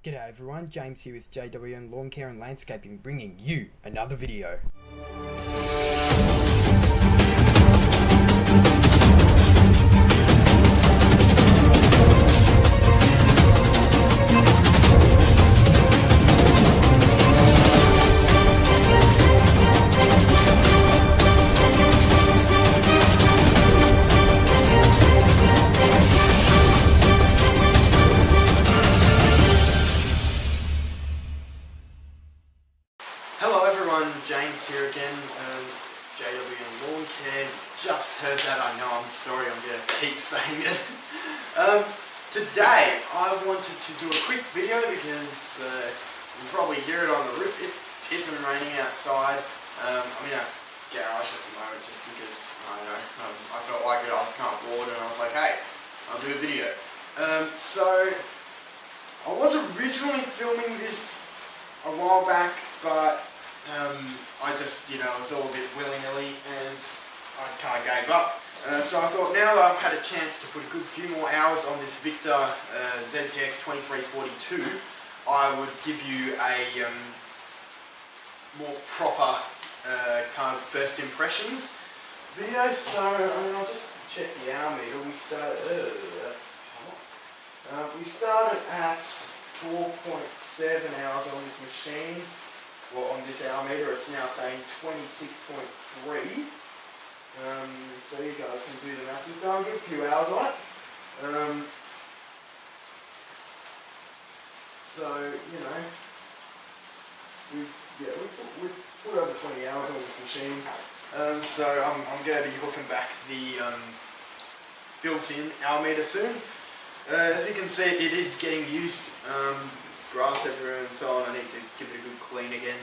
G'day everyone, James here with JWN Lawn Care and Landscaping, bringing you another video. Hello everyone, James here again, JWN Lawn Care. Just heard that, I know, I'm sorry, I'm going to keep saying it. Today I wanted to do a quick video because you can probably hear it on the roof. It's pissing raining outside. I'm in a garage at the moment just because, I don't know, I felt like it, I was kind of bored and I was like, hey, I'll do a video. So I was originally filming this a while back, but I just, it was all a bit willy-nilly and I kind of gave up. So I thought now that I've had a chance to put a good few more hours on this Victa ZTX23 I would give you a more proper kind of first impressions video. So I'll just check the hour meter. We started, we started at 4.7 hours on this machine. Well, on this hour meter, it's now saying 26.3. So you guys can do the math. We've done a good few hours on it. So we've put over 20 hours on this machine. So I'm going to be hooking back the built-in hour meter soon. As you can see, it is getting used. There's grass everywhere and so on. I need to give it a good clean again.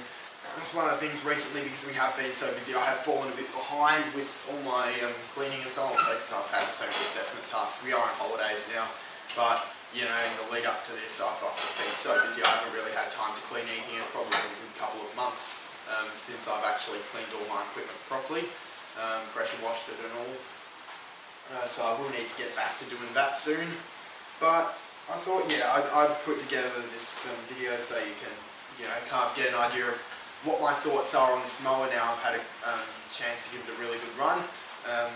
That's one of the things recently, because we have been so busy, I have fallen a bit behind with all my cleaning and so on. So I've had so many assessment tasks. We are on holidays now, but in the lead up to this, I've just been so busy I haven't really had time to clean anything. It's probably been a good couple of months since I've actually cleaned all my equipment properly, pressure washed it and all. So I will need to get back to doing that soon. But I thought, I'd put together this video so you can, kind of get an idea of what my thoughts are on this mower now I've had a chance to give it a really good run, and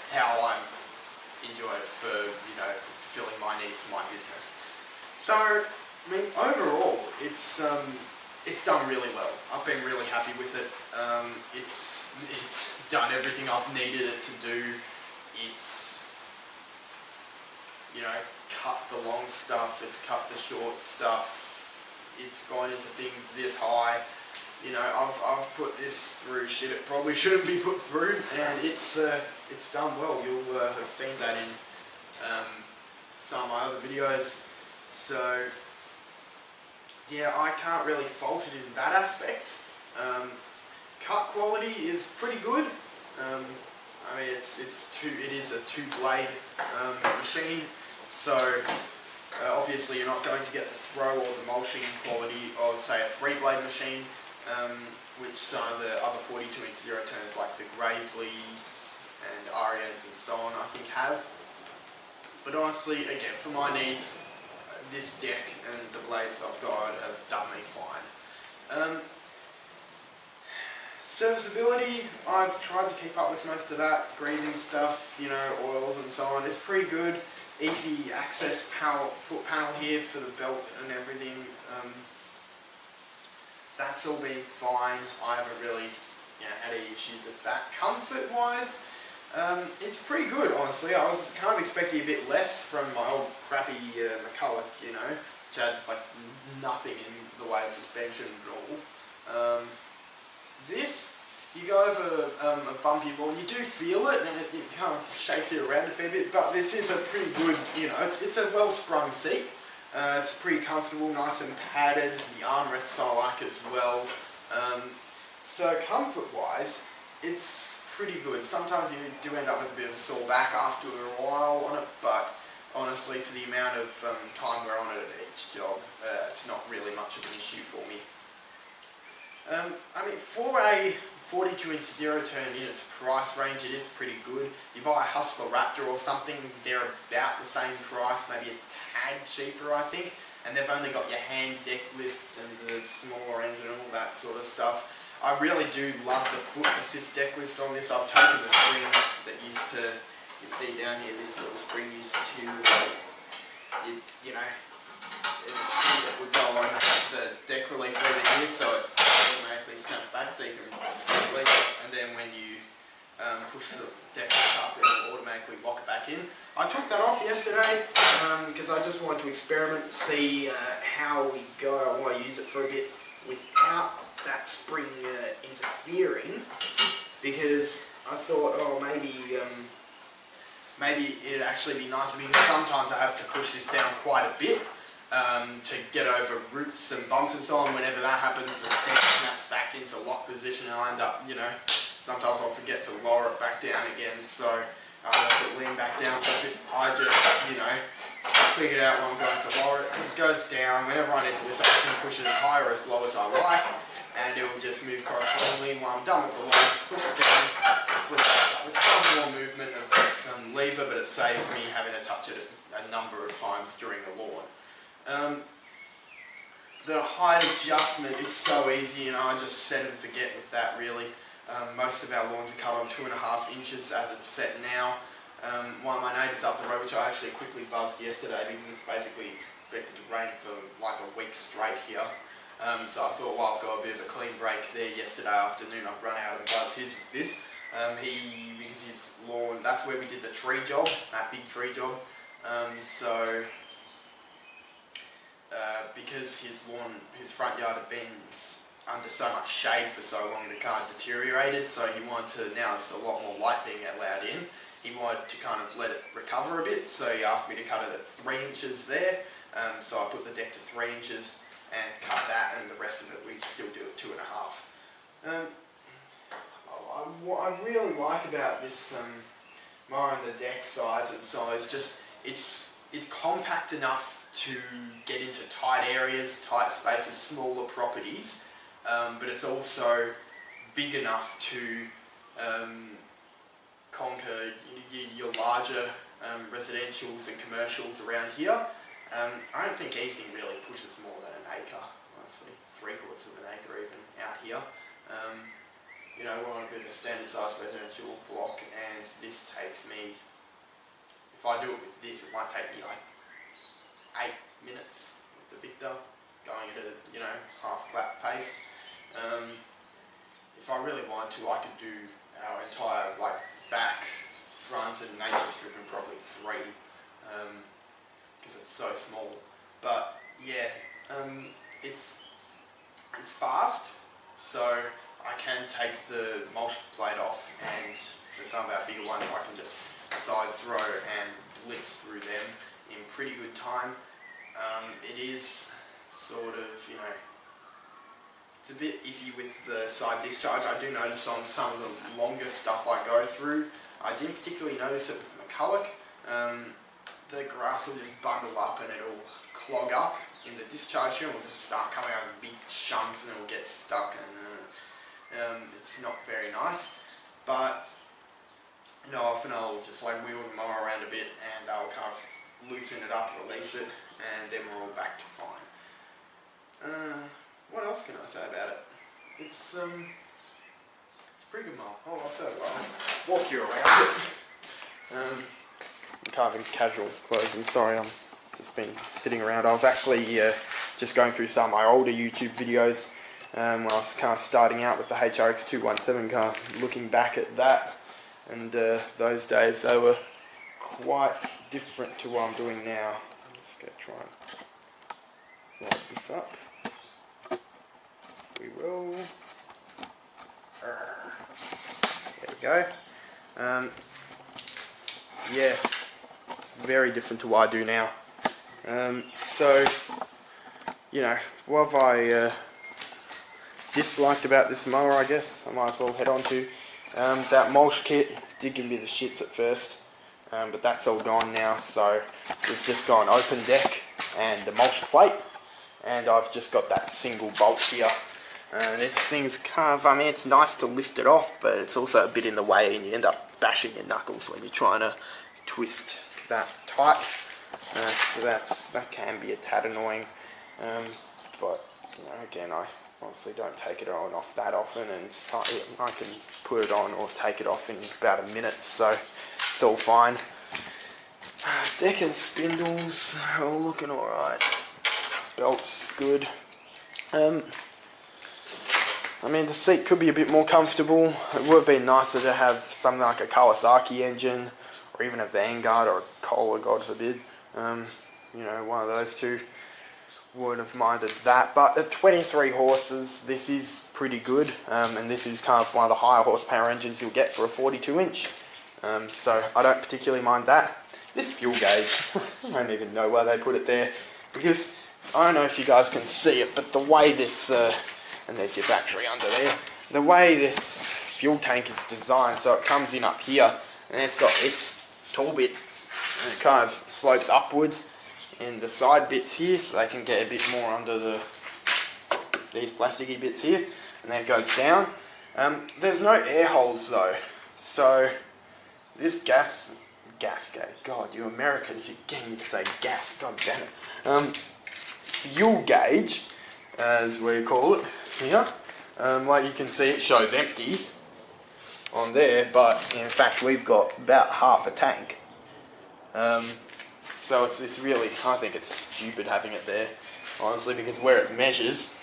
how I enjoy it for fulfilling my needs for my business. So overall it's done really well. I've been really happy with it. It's done everything I've needed it to do. It's cut the long stuff, it's cut the short stuff, it's gone into things this high. I've put this through shit it probably shouldn't be put through, and it's done well. You'll have seen that in some of my other videos. So yeah, I can't really fault it in that aspect. Cut quality is pretty good. It is a two-blade machine, so obviously you're not going to get the throw or the mulching quality of, say, a three-blade machine, which some of the other 42-inch zero-turns like the Graveleys and Arianes and so on I think have. But honestly, again, for my needs, this deck and the blades I've got have done me fine. Serviceability, I've tried to keep up with most of that, greasing stuff, oils and so on. It's pretty good. Easy access foot panel here for the belt and everything. That's all been fine. I haven't really had any issues with that. Comfort wise, it's pretty good, honestly. I was kind of expecting a bit less from my old crappy McCulloch, which had like nothing in the way of suspension at all. This, you go over a bumpy lawn, you do feel it, and it kind of shakes it around a fair bit, but this is a pretty good, it's a well-sprung seat. It's pretty comfortable, nice and padded. The armrests I like as well. So comfort-wise, it's pretty good. Sometimes you do end up with a bit of a sore back after a while on it, but honestly, for the amount of time we're on it at each job, it's not really much of an issue for me. For a 42-inch zero-turn in its price range, it is pretty good. You buy a Hustler Raptor or something, they're about the same price, maybe a tad cheaper I think, and they've only got your hand deck lift and the smaller engine and all that sort of stuff. I really do love the foot assist deck lift on this. I've taken the spring that used to, you see down here, this little spring used to, you know, there's a spring that would go on the deck release over here, so it automatically snaps back, so you can release it, and then when you push the deck up, it will automatically lock it back in. I took that off yesterday because I just wanted to experiment, see how we go. I want to use it for a bit without that spring interfering, because I thought, oh, maybe it'd actually be nicer, because sometimes I have to push this down quite a bit to get over roots and bumps and so on. Whenever that happens, the deck snaps back into lock position, and I end up, you know, sometimes I'll forget to lower it back down again, so I have to lean back down. So if I just, you know, click it out when I'm going to lower it, it goes down. Whenever I need to lift it, I can push it as high or as low as I like, and it will just move correspondingly. When I'm done with the line, just push it down, flip it up. It's got more movement of this lever, but it saves me having to touch it a number of times during the lawn. The height adjustment, it's so easy, you know, I just set and forget with that really. Most of our lawns are cut on 2.5 inches as it's set now. One of my neighbours up the road, which I actually quickly buzzed yesterday because it's basically expected to rain for like a week straight here. So I thought, well, I've got a bit of a clean break there yesterday afternoon. I've run out and buzzed his with this. Because his lawn, that's where we did the tree job, that big tree job. Because his lawn, his front yard had been under so much shade for so long, the car deteriorated, so he wanted to, now there's a lot more light being allowed in, he wanted to kind of let it recover a bit, so he asked me to cut it at 3 inches there. So I put the deck to 3 inches and cut that, and the rest of it we still do at 2.5. What I really like about this mower and the deck size and size, just it's compact enough to get into tight areas, tight spaces, smaller properties, but it's also big enough to conquer your larger residentials and commercials around here. I don't think anything really pushes more than an acre, honestly, 3/4 of an acre even out here. You know, we're on a bit of a standard size residential block, and this takes me, if I do it with this, it might take me like 8 minutes with the Victa, going at a, you know, half clap pace. If I really wanted to, I could do our entire like back, front and nature strip in probably 3, because it's so small. But yeah, it's fast, so I can take the mulch plate off, and for some of our bigger ones I can just side throw and blitz through them in pretty good time. It is sort of, you know, it's a bit iffy with the side discharge. I do notice on some of the longer stuff I go through, I didn't particularly notice it with the McCulloch. The grass will just bundle up and it'll clog up in the discharge here, and will just start coming out in big chunks and it'll get stuck, and it's not very nice. But you know, often I'll just like wheel the mower around a bit and I'll kind of loosen it up, release it, and then we're all back to fine. What else can I say about it? It's a pretty good mower. Oh, I'll tell you what, I'll walk you around it. I'm kind of in casual clothes, I'm sorry, I'm just been sitting around. I was actually just going through some of my older YouTube videos when I was kind of starting out with the HRX217 car, looking back at that, and those days they were quite different to what I'm doing now. I'm just going to try and slide this up. We will. There we go. Yeah, it's very different to what I do now. So, you know, what have I disliked about this mower, I guess I might as well head on to. That mulch kit did give me the shits at first, but that's all gone now, so we've just got an open deck and the mulch plate, and I've just got that single bolt here. This thing's kind of, I mean, it's nice to lift it off, but it's also a bit in the way and you end up bashing your knuckles when you're trying to twist that tight. So that can be a tad annoying. But, you know, again, I obviously don't take it on off that often, and I can put it on or take it off in about a minute, so it's all fine. Deck and spindles are all looking alright. Belt's good. I mean, the seat could be a bit more comfortable. It would have been nicer to have something like a Kawasaki engine, or even a Vanguard or a Kohler, God forbid. You know, one of those two. Wouldn't have minded that. But at 23 horses, this is pretty good. And this is kind of one of the higher horsepower engines you'll get for a 42-inch. So I don't particularly mind that. This fuel gauge, I don't even know why they put it there, because I don't know if you guys can see it, but the way this, and there's your battery under there, the way this fuel tank is designed, so it comes in up here, and it's got this tall bit, and it kind of slopes upwards, and the side bits here, so they can get a bit more under these plasticky bits here, and then it goes down. There's no air holes though, so this gas gauge, God, you Americans again, you say gas, god damn it. Fuel gauge, as we call it here, like you can see, it shows empty on there, but in fact we've got about half a tank. So it's this really, I think it's stupid having it there, honestly, because where it measures,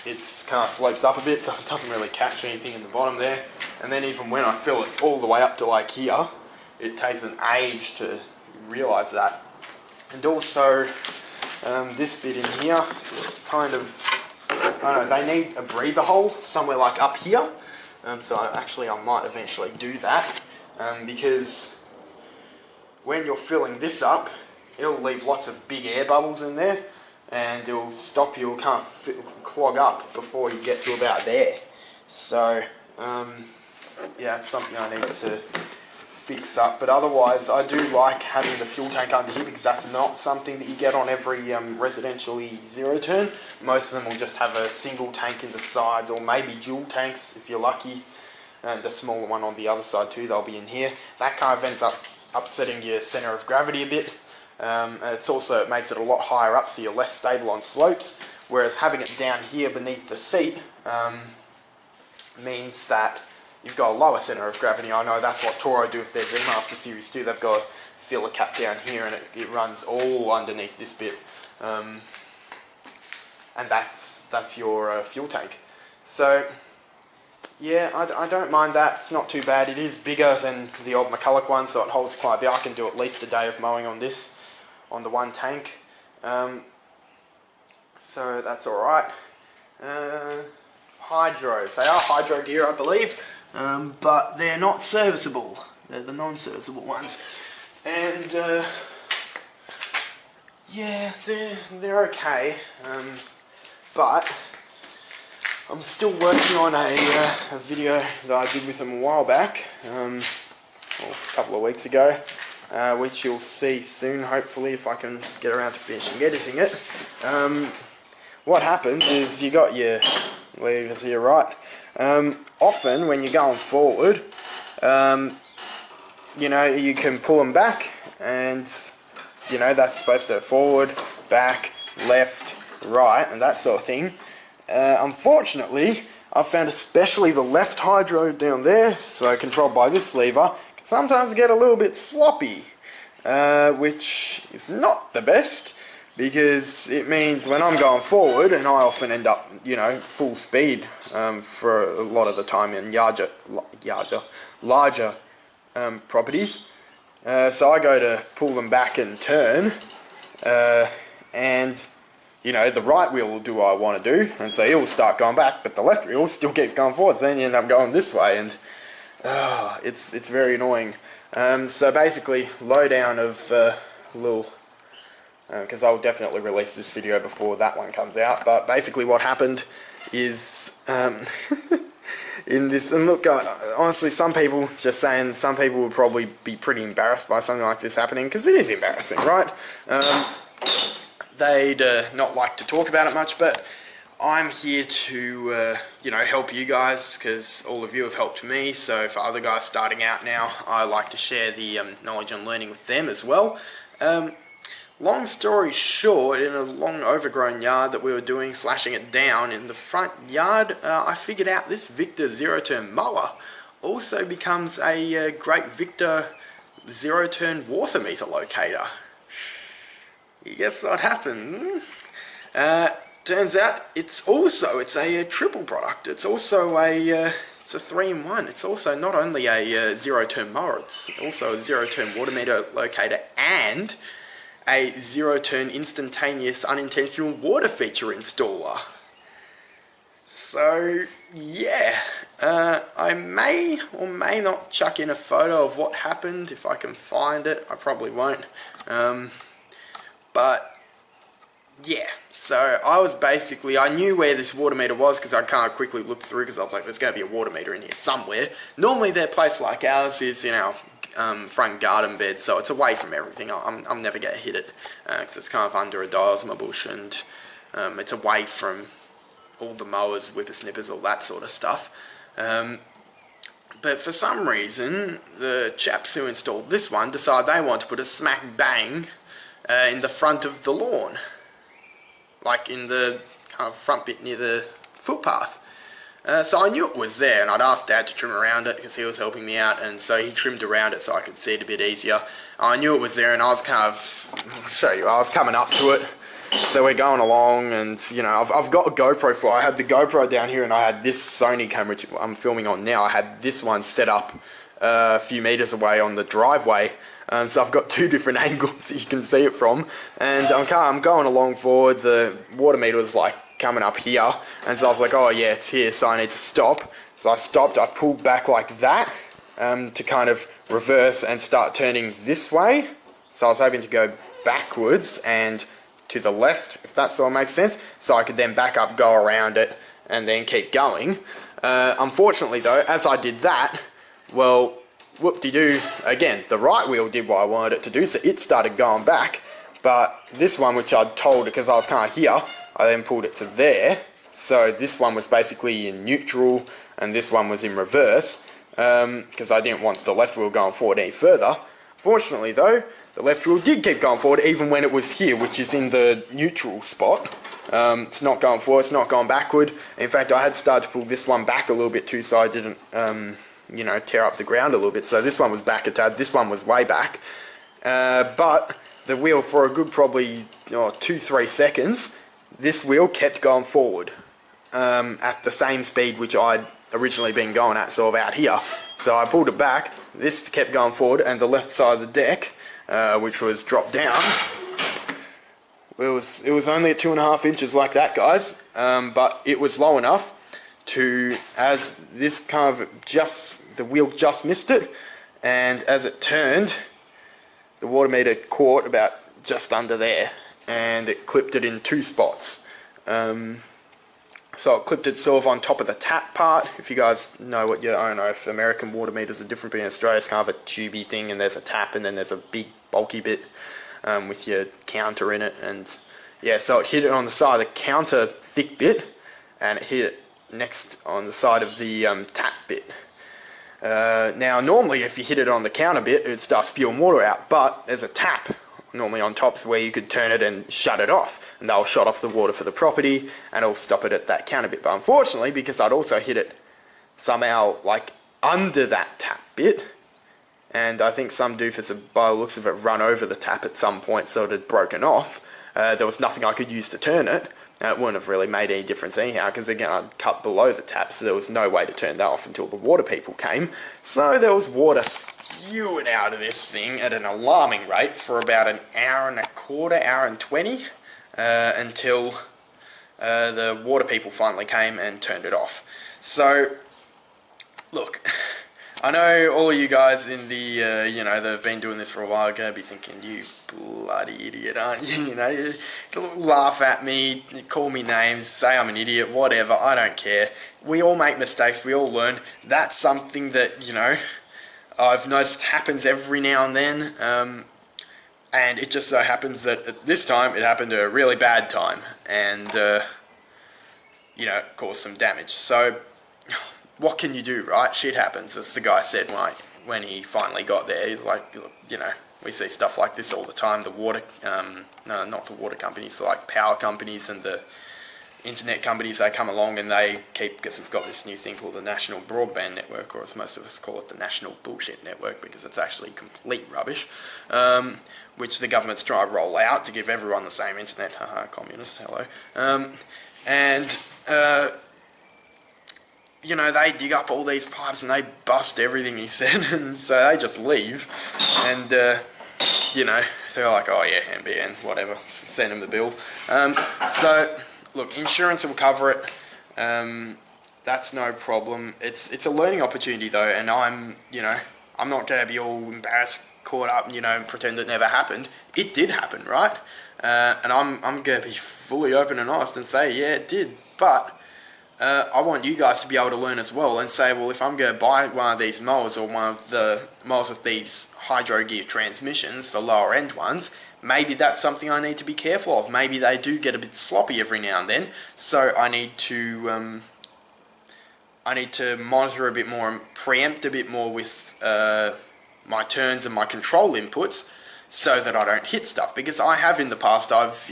it's kind of slopes up a bit, so it doesn't really catch anything in the bottom there. And then even when I fill it all the way up to like here, it takes an age to realise that. And also, this bit in here is kind of, I don't know, they need a breather hole somewhere like up here. So I might eventually do that, because when you're filling this up, it'll leave lots of big air bubbles in there, and it'll stop you, kind of clog up before you get to about there. So, yeah, it's something I need to fix up, but otherwise I do like having the fuel tank under here, because that's not something that you get on every residentially zero turn. Most of them will just have a single tank in the sides, or maybe dual tanks if you're lucky, and a smaller one on the other side too. They'll be in here. That kind of ends up upsetting your center of gravity a bit. It makes it a lot higher up, so you're less stable on slopes, whereas having it down here beneath the seat means that you've got a lower centre of gravity. I know that's what Toro do with their Z-Master series too. They've got a filler cap down here, and it runs all underneath this bit, and that's your fuel tank. So yeah, I don't mind that. It's not too bad. It is bigger than the old McCulloch one, so it holds quite a bit. I can do at least a day of mowing on this, on the one tank. So that's alright. Hydros. They are hydro gear, I believe, but they're not serviceable. They're the non-serviceable ones. And yeah, they're okay. But I'm still working on a video that I did with them a while back, a couple of weeks ago, which you'll see soon, hopefully, if I can get around to finishing editing it. What happens is you got your levers here, right? Often when you're going forward, you know, you can pull them back, and you know that's supposed to forward, back, left, right, and that sort of thing. Unfortunately, I've found especially the left hydro down there, so controlled by this lever, can sometimes get a little bit sloppy, which is not the best, because it means when I'm going forward, and I often end up, you know, full speed for a lot of the time in larger properties, so I go to pull them back and turn, and you know, the right wheel will do what I want to do, and so it will start going back, but the left wheel still keeps going forward, so then you end up going this way, and it's very annoying. So basically, lowdown of little, because I'll definitely release this video before that one comes out, but basically what happened is, in this, and look, honestly, some people would probably be pretty embarrassed by something like this happening, because it is embarrassing, right? They'd not like to talk about it much, but I'm here to, you know, help you guys, because all of you have helped me. So for other guys starting out now, I like to share the knowledge and learning with them as well. Long story short, in a long overgrown yard that we were doing, slashing it down in the front yard, I figured out this Victa zero-turn mower also becomes a great Victa zero-turn water meter locator. You guess what happened? Turns out it's a triple product. It's also it's a 3-in-1. It's also not only a zero-turn mower, it's also a zero-turn water meter locator and a zero-turn instantaneous unintentional water feature installer. So yeah, I may or may not chuck in a photo of what happened if I can find it. I probably won't. But yeah, so I knew where this water meter was because I kind of quickly looked through because I was like, there's going to be a water meter in here somewhere. Normally their place like ours is, you know, front garden bed, so it's away from everything. I'm never going to hit it because it's kind of under a diosma bush, and it's away from all the mowers, whippersnippers, all that sort of stuff. But for some reason, the chaps who installed this one decided they want to put a smack bang in the front of the lawn, like in the kind of front bit near the footpath. So I knew it was there, and I'd asked Dad to trim around it because he was helping me out, and so he trimmed around it so I could see it a bit easier. I knew it was there, and I was kind of, I'll show you, I was coming up to it. So we're going along, and you know, I've got a GoPro for it. I had the GoPro down here, and I had this Sony camera, which I'm filming on now. I had this one set up a few meters away on the driveway. So I've got two different angles that you can see it from, and I'm going along forward. The water meter was like coming up here, and so I was like, oh yeah, it's here, so I need to stop. So I stopped, I pulled back like that to kind of reverse and start turning this way. So I was hoping to go backwards and to the left, if that sort of makes sense, so I could then back up, go around it, and then keep going. Unfortunately though, as I did that, well, whoop-de-doo, again, the right wheel did what I wanted it to do, so it started going back, but this one, which I'd told, because I was kind of here, I then pulled it to there, so this one was basically in neutral, and this one was in reverse, because I didn't want the left wheel going forward any further. Fortunately though, the left wheel did keep going forward, even when it was here, which is in the neutral spot. It's not going forward, it's not going backward. In fact, I had started to pull this one back a little bit too, so I didn't, you know, tear up the ground a little bit. So this one was back a tad, this one was way back. But the wheel, for a good probably 2-3 seconds, this wheel kept going forward at the same speed which I'd originally been going at, so about here. So I pulled it back, this kept going forward, and the left side of the deck, which was dropped down, it was only at 2.5 inches like that, guys, but it was low enough to, as this kind of the wheel just missed it, and as it turned, the water meter caught about just under there, and it clipped it in 2 spots. So it clipped it sort of on top of the tap part. If you guys know what, I don't know if American water meters are different, but in Australia it's kind of a tubey thing, and there's a tap, and then there's a big bulky bit with your counter in it, and yeah, so it hit it on the side of the counter thick bit, and it hit it next on the side of the tap bit. Now normally if you hit it on the counter bit, it would start spewing water out, but there's a tap normally on top, so where you could turn it and shut it off, and they'll shut off the water for the property, and it'll stop it at that counter bit. But unfortunately, because I'd also hit it somehow like under that tap bit, and I think some doofus, by the looks of it, run over the tap at some point, so it had broken off. There was nothing I could use to turn it. It wouldn't have really made any difference anyhow, because again, I'd cut below the tap, so there was no way to turn that off until the water people came. So there was water spewing out of this thing at an alarming rate for about an hour and a quarter, hour and 20, until the water people finally came and turned it off. So, look, I know all of you guys in the, you know, that have been doing this for a while are going to be thinking, you bloody idiot, aren't you? You know, you laugh at me, you call me names, say I'm an idiot, whatever, I don't care. We all make mistakes, we all learn. That's something that, you know, I've noticed happens every now and then. And it just so happens that at this time, it happened at a really bad time. And, you know, cause some damage. So what can you do, right? Shit happens. As the guy said, like, when he finally got there, he's like, you know, we see stuff like this all the time. The water, no, not the water companies, like power companies and the internet companies, they come along and they keep, because we've got this new thing called the National Broadband Network, or as most of us call it, the National Bullshit Network, because it's actually complete rubbish, which the government's trying to roll out to give everyone the same internet. Haha, communist, hello. You know, they dig up all these pipes and they bust everything, he said, and so they just leave, and you know, they're like, oh yeah, NBN, whatever, send them the bill. So look, insurance will cover it. That's no problem. It's a learning opportunity though, and I'm not going to be all embarrassed, caught up, you know, and pretend it never happened. It did happen, right? And I'm going to be fully open and honest and say, yeah, it did. But I want you guys to be able to learn as well and say, well, if I'm going to buy one of these mowers or one of the mowers with these hydro gear transmissions, the lower end ones, maybe that's something I need to be careful of. Maybe they do get a bit sloppy every now and then, so I need to monitor a bit more and preempt a bit more with my turns and my control inputs, so that I don't hit stuff. Because I have in the past, I've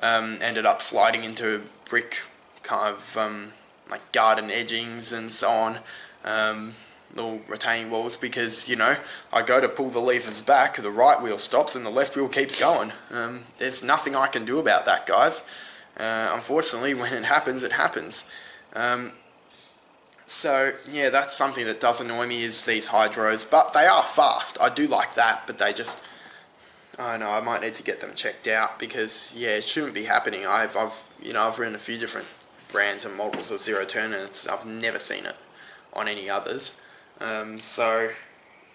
ended up sliding into brick kind of like garden edgings and so on, little retaining walls, because, you know, I go to pull the levers back, the right wheel stops and the left wheel keeps going. There's nothing I can do about that, guys. Unfortunately, when it happens, it happens. So yeah, that's something that does annoy me, is these hydros, but they are fast. I do like that, but they just, I don't know, I might need to get them checked out, because yeah, it shouldn't be happening. I've ridden a few different brands and models of zero turn, and I've never seen it on any others. So,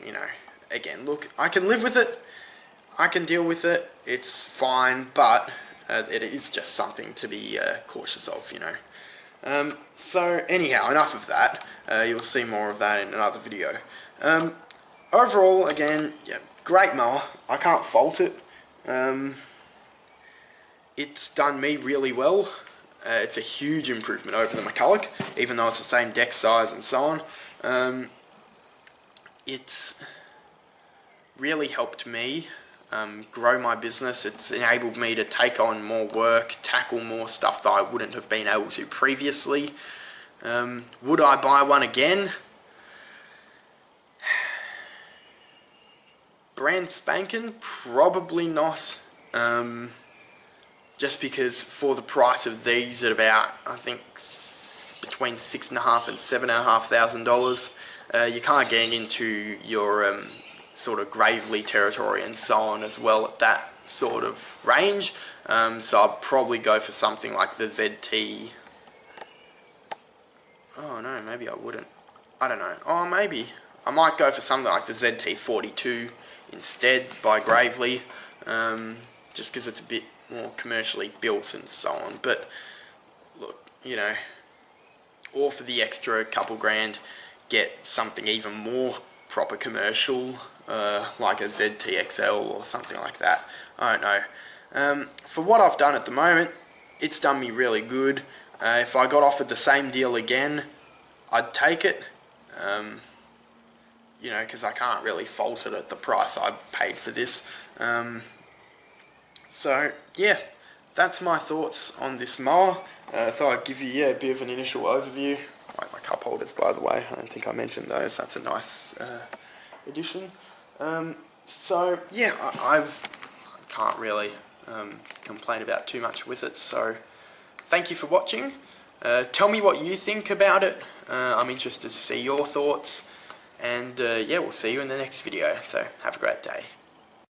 you know, again, look, I can live with it, I can deal with it, it's fine, but it is just something to be cautious of, you know. So anyhow, enough of that. You'll see more of that in another video. Overall, again, yeah, great mower. I can't fault it. It's done me really well. It's a huge improvement over the McCulloch, even though it's the same deck size and so on. It's really helped me grow my business. It's enabled me to take on more work, tackle more stuff that I wouldn't have been able to previously. Would I buy one again? Brand spanking? Probably not. Just because for the price of these at about, I think, between $6,500 and $7,500, you can't get into your sort of Gravely territory and so on as well at that sort of range. So I'd probably go for something like the ZT. Oh no, maybe I wouldn't. I don't know. Oh, maybe I might go for something like the ZT42 instead by Gravely, just because it's a bit more commercially built and so on. But look, you know, or for the extra couple grand, get something even more proper commercial, like a ZTXL or something like that. I don't know. For what I've done at the moment, it's done me really good. If I got offered the same deal again, I'd take it. You know, because I can't really fault it at the price I paid for this. So yeah, that's my thoughts on this mower. Thought I'd give you a bit of an initial overview. I like my cup holders, by the way. I don't think I mentioned those. That's a nice addition. So yeah, I can't really complain about too much with it. So thank you for watching. Tell me what you think about it. I'm interested to see your thoughts. And yeah, we'll see you in the next video. So have a great day.